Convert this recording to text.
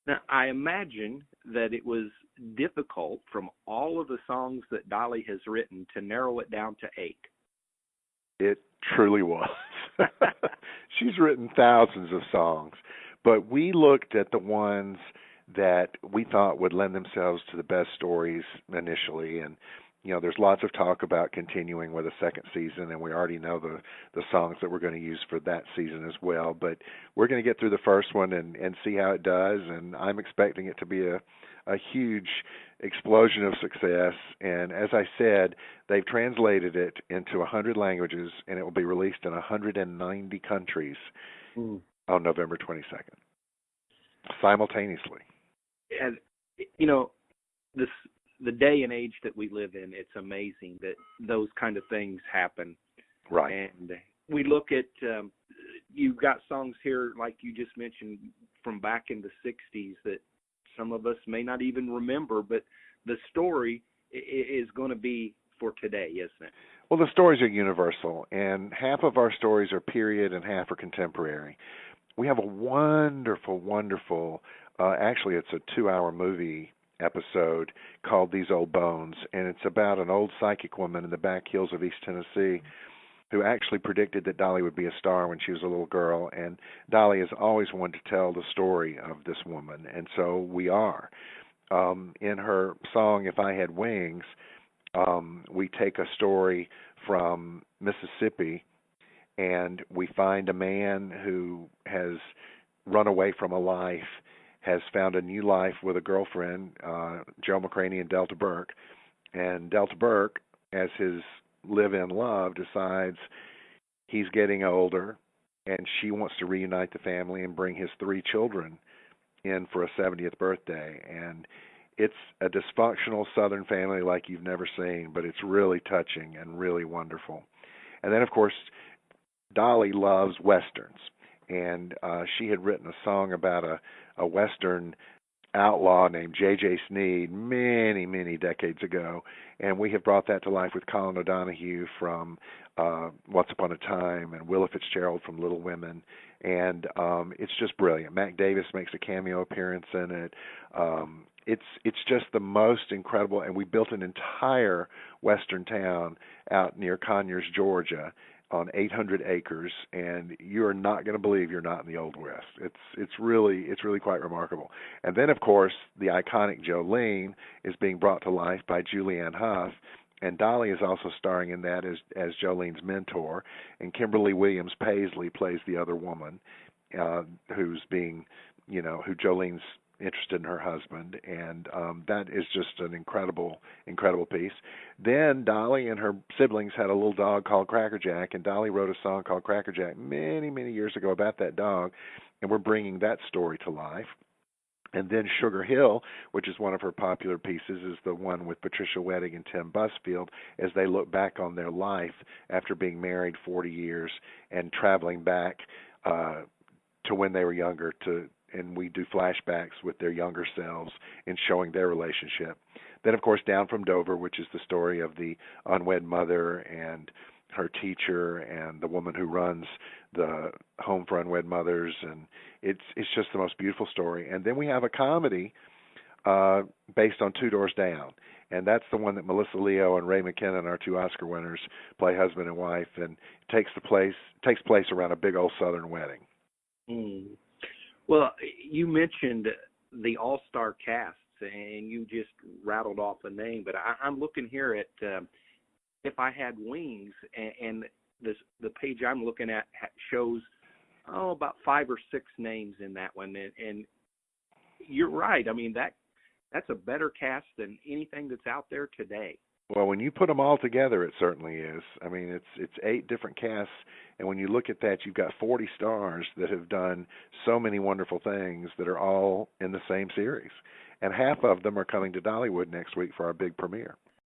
Now, I imagine that it was difficult from all of the songs that Dolly has written to narrow it down to 8. It truly was. She's written thousands of songs, but we looked at the ones that we thought would lend themselves to the best stories initially. And there's lots of talk about continuing with a second season, and we already know the songs that we're going to use for that season as well. But we're going to get through the first one and see how it does, and I'm expecting it to be a huge explosion of success. And as I said, they've translated it into 100 languages, and it will be released in 190 countries on November 22nd, simultaneously. And, the day and age that we live in, it's amazing that those kind of things happen. Right. And we look at, you've got songs here, like you just mentioned, from back in the 60s that some of us may not even remember, but the story is going to be for today, isn't it? Well, the stories are universal, and half of our stories are period and half are contemporary. We have a wonderful, wonderful, actually it's a 2-hour movie episode called These Old Bones, and it's about an old psychic woman in the back hills of East Tennessee who actually predicted that Dolly would be a star when she was a little girl, and Dolly has always wanted to tell the story of this woman, and so we are. In her song, If I Had Wings, we take a story from Mississippi, and we find a man who has run away from a life, has found a new life with a girlfriend, Joe McCraney and Delta Burke. And Delta Burke, as his live-in love, decides he's getting older, and she wants to reunite the family and bring his 3 children in for a 70th birthday. And it's a dysfunctional Southern family like you've never seen, but it's really touching and really wonderful. And then, of course, Dolly loves Westerns. And she had written a song about a Western outlaw named J.J. Sneed many, many decades ago, and we have brought that to life with Colin O'Donoghue from Once Upon a Time and Willa Fitzgerald from Little Women, and it's just brilliant. Mac Davis makes a cameo appearance in it. It's just the most incredible, and we built an entire Western town out near Conyers, Georgia, on 800 acres, and you are not going to believe you're not in the Old West. It's really quite remarkable. And then, of course, the iconic Jolene is being brought to life by Julianne Hough, and Dolly is also starring in that as Jolene's mentor, and Kimberly Williams Paisley plays the other woman, who's being, who Jolene's interested in her husband, and that is just an incredible piece. Then Dolly and her siblings had a little dog called Cracker Jack, and Dolly wrote a song called Cracker Jack many, many years ago about that dog, and we're bringing that story to life. And then Sugar Hill, which is one of her popular pieces, is the one with Patricia Wedding and Tim Busfield as they look back on their life after being married 40 years and traveling back to when they were younger, and we do flashbacks with their younger selves in showing their relationship. Then, of course, Down from Dover, which is the story of the unwed mother and her teacher and the woman who runs the home for unwed mothers, and it's just the most beautiful story. And then we have a comedy based on Two Doors Down, and that's the one that Melissa Leo and Ray McKinnon, our 2 Oscar winners, play husband and wife, and takes place around a big old Southern wedding. Well, you mentioned the all-star casts, and you just rattled off a name, but I'm looking here at If I Had Wings, and the page I'm looking at shows about 5 or 6 names in that one, and you're right. I mean, that's a better cast than anything that's out there today. Well, when you put them all together, it certainly is. I mean, it's 8 different casts, and when you look at that, you've got 40 stars that have done so many wonderful things that are all in the same series. And half of them are coming to Dollywood next week for our big premiere.